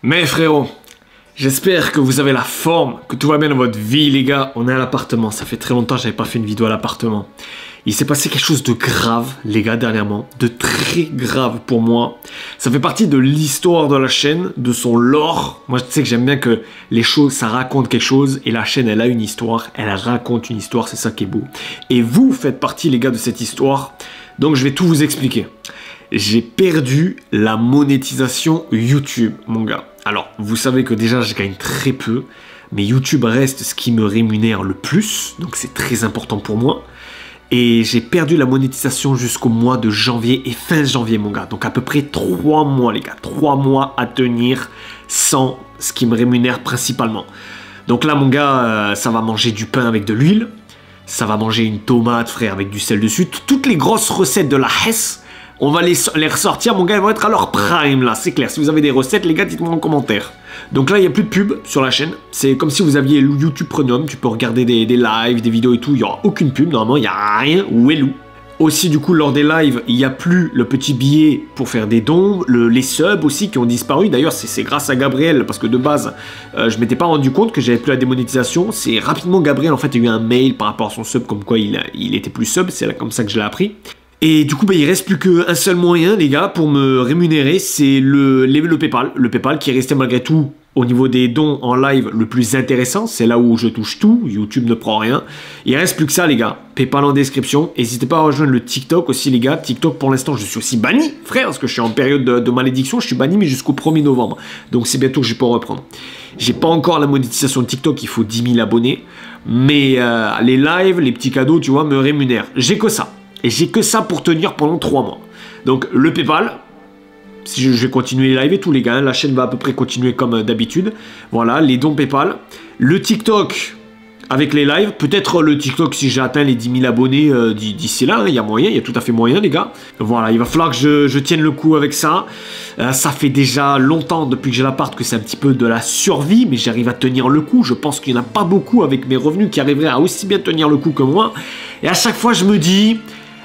Mais frérot, j'espère que vous avez la forme, que tout va bien dans votre vie les gars. On est à l'appartement, ça fait très longtemps que j'avais pas fait une vidéo à l'appartement. Il s'est passé quelque chose de grave les gars dernièrement, de très grave pour moi. Ça fait partie de l'histoire de la chaîne, de son lore. Moi je sais que j'aime bien que les choses, ça raconte quelque chose. Et la chaîne elle a une histoire, elle raconte une histoire, c'est ça qui est beau. Et vous faites partie les gars de cette histoire. Donc je vais tout vous expliquer. J'ai perdu la monétisation YouTube mon gars. Alors, vous savez que déjà, je gagne très peu, mais YouTube reste ce qui me rémunère le plus, donc c'est très important pour moi. Et j'ai perdu la monétisation jusqu'au mois de janvier et fin janvier, mon gars. Donc à peu près 3 mois, les gars. 3 mois à tenir sans ce qui me rémunère principalement. Donc là, mon gars, ça va manger du pain avec de l'huile. Ça va manger une tomate, frère, avec du sel dessus. Toutes les grosses recettes de la Hesse, on va les ressortir, mon gars, ils vont être à leur prime, là, c'est clair. Si vous avez des recettes, les gars, dites-moi en commentaire. Donc là, il n'y a plus de pub sur la chaîne. C'est comme si vous aviez YouTube Premium. Tu peux regarder des lives, des vidéos et tout. Il n'y aura aucune pub, normalement, il n'y a rien. Wellou. Aussi, du coup, lors des lives, il n'y a plus le petit billet pour faire des dons. Les subs aussi qui ont disparu. D'ailleurs, c'est grâce à Gabriel, parce que de base, je m'étais pas rendu compte que j'avais plus la démonétisation. C'est rapidement Gabriel, en fait, il y a eu un mail par rapport à son sub, comme quoi il était plus sub. C'est comme ça que je l'ai appris. Et du coup, bah, il reste plus qu'un seul moyen, les gars, pour me rémunérer, c'est le PayPal. Le PayPal qui est resté malgré tout, au niveau des dons en live, le plus intéressant. C'est là où je touche tout. YouTube ne prend rien. Il reste plus que ça, les gars. PayPal en description. N'hésitez pas à rejoindre le TikTok aussi, les gars. TikTok, pour l'instant, je suis aussi banni, frère, parce que je suis en période de malédiction. Je suis banni, mais jusqu'au 1er novembre. Donc, c'est bientôt que je peux reprendre. J'ai pas encore la monétisation de TikTok. Il faut 10 000 abonnés. Mais les lives, les petits cadeaux, tu vois, me rémunèrent. J'ai que ça. Et j'ai que ça pour tenir pendant 3 mois. Donc le PayPal, si je vais continuer les lives et tout les gars, hein, la chaîne va à peu près continuer comme d'habitude. Voilà, les dons PayPal. Le TikTok avec les lives, peut-être le TikTok si j'ai atteint les 10 000 abonnés d'ici là, il y a moyen, il y a tout à fait moyen les gars. Voilà, il va falloir que je tienne le coup avec ça. Ça fait déjà longtemps depuis que j'ai l'appart que c'est un petit peu de la survie, mais j'arrive à tenir le coup. Je pense qu'il n'y en a pas beaucoup avec mes revenus qui arriveraient à aussi bien tenir le coup que moi. Et à chaque fois je me dis...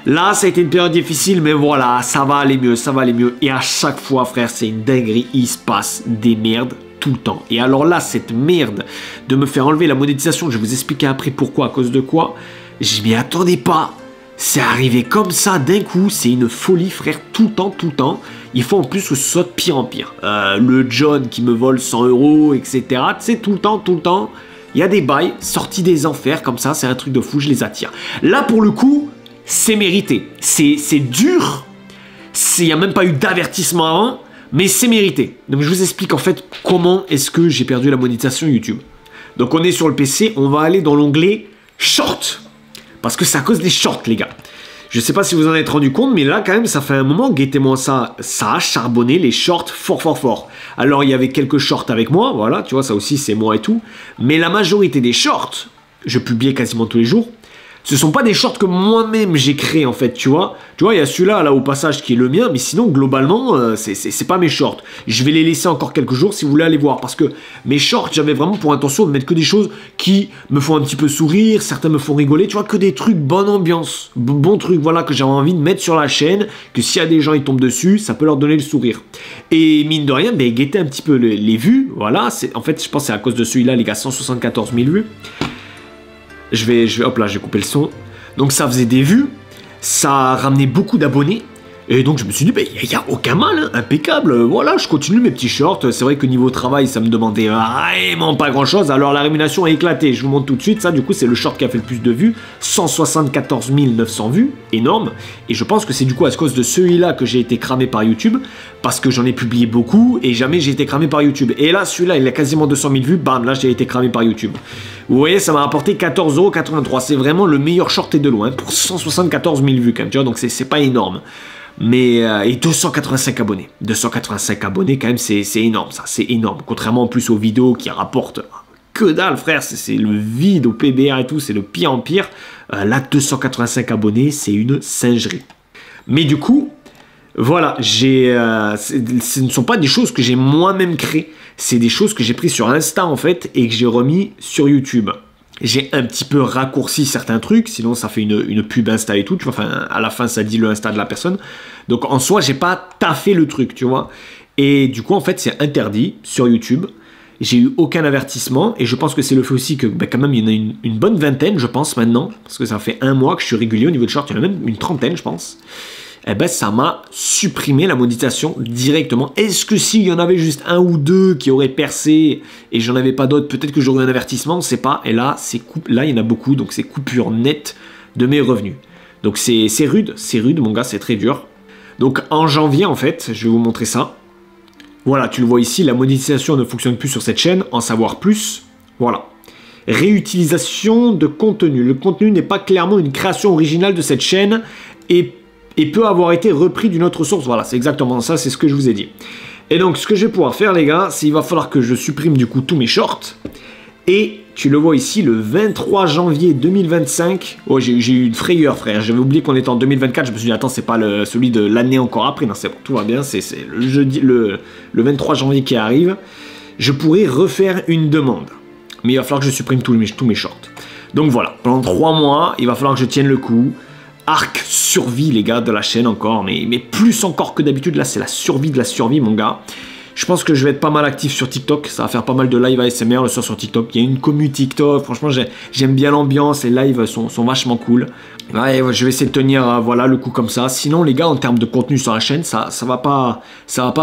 Là, ça a été une période difficile, mais voilà, ça va aller mieux, ça va aller mieux. Et à chaque fois, frère, c'est une dinguerie, il se passe des merdes tout le temps. Et alors là, cette merde de me faire enlever la monétisation, je vais vous expliquer après pourquoi, à cause de quoi, je m'y attendais pas. C'est arrivé comme ça d'un coup, c'est une folie, frère, tout le temps, tout le temps. Il faut en plus que ce soit de pire en pire. Le John qui me vole 100 €, etc. Tu sais, tout le temps, il y a des bails sortis des enfers comme ça, c'est un truc de fou, je les attire. Là, pour le coup... c'est mérité, c'est dur, il n'y a même pas eu d'avertissement avant, mais c'est mérité. Donc je vous explique en fait comment est-ce que j'ai perdu la monétisation YouTube. Donc on est sur le PC, on va aller dans l'onglet Short, parce que c'est à cause des shorts les gars. Je sais pas si vous en êtes rendu compte, mais là quand même ça fait un moment, guettez-moi ça, ça a charbonné les shorts fort. Alors il y avait quelques shorts avec moi, voilà, tu vois, ça aussi c'est moi et tout, mais la majorité des shorts, je publiais quasiment tous les jours, ce sont pas des shorts que moi-même j'ai créés en fait, tu vois. Tu vois, il y a celui-là là au passage qui est le mien, mais sinon globalement c'est pas mes shorts. Je vais les laisser encore quelques jours si vous voulez aller voir, parce que mes shorts j'avais vraiment pour intention de mettre que des choses qui me font un petit peu sourire, certains me font rigoler, tu vois, que des trucs bonne ambiance, bon truc, voilà, que j'avais envie de mettre sur la chaîne, que s'il y a des gens ils tombent dessus, ça peut leur donner le sourire. Et mine de rien, ben guettez un petit peu les vues, voilà, en fait je pense que c'est à cause de celui-là les gars, 174 000 vues. Hop là, j'ai coupé le son. Donc ça faisait des vues, ça a ramené beaucoup d'abonnés. Et donc je me suis dit, il n'y a aucun mal, hein, impeccable. Voilà, je continue mes petits shorts. C'est vrai que niveau travail, ça me demandait vraiment pas grand chose. Alors la rémunération a éclaté. Je vous montre tout de suite. Ça, du coup, c'est le short qui a fait le plus de vues. 174 900 vues, énorme. Et je pense que c'est du coup à cause de celui-là que j'ai été cramé par YouTube. Parce que j'en ai publié beaucoup et jamais j'ai été cramé par YouTube. Et là, celui-là, il a quasiment 200 000 vues. Bam, là, j'ai été cramé par YouTube. Vous voyez, ça m'a rapporté 14,83 €. C'est vraiment le meilleur short et de loin pour 174 000 vues quand même. Tu vois, donc c'est pas énorme. Mais, et 285 abonnés. 285 abonnés, quand même, c'est énorme, ça. C'est énorme. Contrairement en plus aux vidéos qui rapportent que dalle, frère. C'est le vide au PBR et tout. C'est le pire en pire. Là, 285 abonnés, c'est une singerie. Mais du coup, voilà, ce ne sont pas des choses que j'ai moi-même créées. C'est des choses que j'ai prises sur Insta, en fait, et que j'ai remis sur YouTube. J'ai un petit peu raccourci certains trucs, sinon ça fait une pub Insta et tout, tu vois, enfin, à la fin ça dit le Insta de la personne. Donc en soi, j'ai pas taffé le truc, tu vois. Et du coup, en fait, c'est interdit sur YouTube. J'ai eu aucun avertissement et je pense que c'est le fait aussi que quand même il y en a une bonne vingtaine, je pense, maintenant, parce que ça fait un mois que je suis régulier au niveau de short, il y en a même une trentaine, je pense. Eh ben, ça m'a supprimé la monétisation directement. Est-ce que s'il y en avait juste un ou deux qui auraient percé et j'en avais pas d'autres, peut-être que j'aurais un avertissement, on sait pas. Et là, là, il y en a beaucoup, donc c'est coupure nette de mes revenus. Donc c'est rude, mon gars, c'est très dur. Donc en janvier, en fait, je vais vous montrer ça. Voilà, tu le vois ici, la monétisation ne fonctionne plus sur cette chaîne. En savoir plus, voilà. Réutilisation de contenu. Le contenu n'est pas clairement une création originale de cette chaîne et peut avoir été repris d'une autre source. Voilà, c'est exactement ça, c'est ce que je vous ai dit. Et donc, ce que je vais pouvoir faire, les gars, c'est qu'il va falloir que je supprime du coup tous mes shorts. Et tu le vois ici, le 23 janvier 2025. Oh, j'ai eu une frayeur, frère. J'avais oublié qu'on était en 2024. Je me suis dit, attends, c'est pas celui de l'année encore après. Non, c'est bon, tout va bien. C'est le 23 janvier qui arrive. Je pourrais refaire une demande. Mais il va falloir que je supprime tous mes shorts. Donc voilà, pendant 3 mois, il va falloir que je tienne le coup. Arc survie, les gars, de la chaîne encore. Mais plus encore que d'habitude. Là, c'est la survie de la survie, mon gars. Je pense que je vais être pas mal actif sur TikTok. Ça va faire pas mal de live ASMR le soir sur TikTok. Il y a une commu TikTok. Franchement, j'aime bien l'ambiance. Les lives sont vachement cool. Ouais, je vais essayer de tenir voilà, le coup comme ça. Sinon, les gars, en termes de contenu sur la chaîne, ça va pas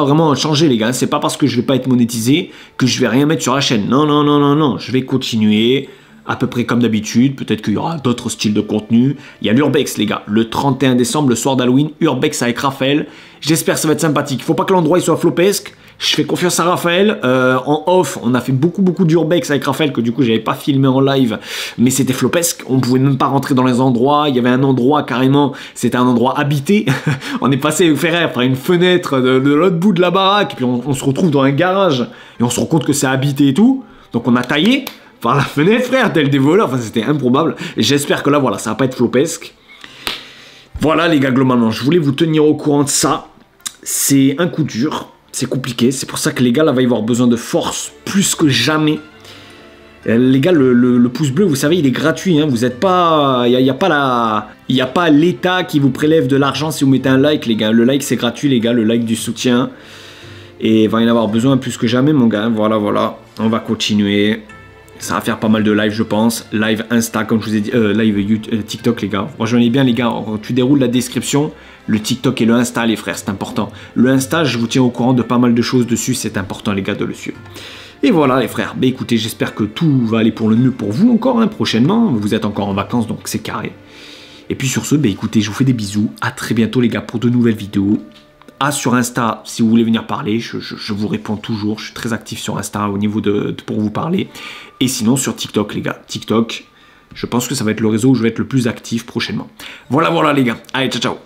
vraiment changer, les gars. C'est pas parce que je vais pas être monétisé que je vais rien mettre sur la chaîne. Non, non, non, non, non. Je vais continuer à peu près comme d'habitude. Peut-être qu'il y aura d'autres styles de contenu. Il y a l'Urbex, les gars. Le 31 décembre, le soir d'Halloween, Urbex avec Raphaël. J'espère que ça va être sympathique. Faut pas que l'endroit soit flopesque. Je fais confiance à Raphaël. En off, on a fait beaucoup d'urbex avec Raphaël que du coup, j'avais pas filmé en live, mais c'était flopesque. On pouvait même pas rentrer dans les endroits. Il y avait un endroit carrément, c'était un endroit habité. On est passé par une fenêtre de l'autre bout de la baraque, et puis on se retrouve dans un garage et on se rend compte que c'est habité et tout. Donc on a taillé par la fenêtre, frère, tel des voleurs. Enfin, c'était improbable. Et j'espère que là, voilà, ça va pas être flopesque. Voilà, les gars, globalement, je voulais vous tenir au courant de ça. C'est un coup dur. C'est compliqué, c'est pour ça que les gars, là, va y avoir besoin de force plus que jamais. Les gars, le pouce bleu, vous savez, il est gratuit. Hein. Vous n'êtes pas... Il n'y a pas l'État qui vous prélève de l'argent si vous mettez un like, les gars. Le like, c'est gratuit, les gars, le like du soutien. Et il va y en avoir besoin plus que jamais, mon gars. Voilà, voilà. On va continuer. Ça va faire pas mal de live, je pense. Live Insta, comme je vous ai dit. Live YouTube, TikTok, les gars. Rejoignez bien, les gars. Tu déroules la description. Le TikTok et le Insta, les frères, c'est important. Le Insta, je vous tiens au courant de pas mal de choses dessus. C'est important, les gars, de le suivre. Et voilà, les frères. Bah, écoutez, j'espère que tout va aller pour le mieux pour vous encore, hein, prochainement. Vous êtes encore en vacances, donc c'est carré. Et puis sur ce, bah, écoutez, je vous fais des bisous. À très bientôt, les gars, pour de nouvelles vidéos. Sur Insta, si vous voulez venir parler, je vous réponds toujours. Je suis très actif sur Insta au niveau pour vous parler. Et sinon, sur TikTok, les gars. TikTok, je pense que ça va être le réseau où je vais être le plus actif prochainement. Voilà, voilà, les gars. Allez, ciao, ciao.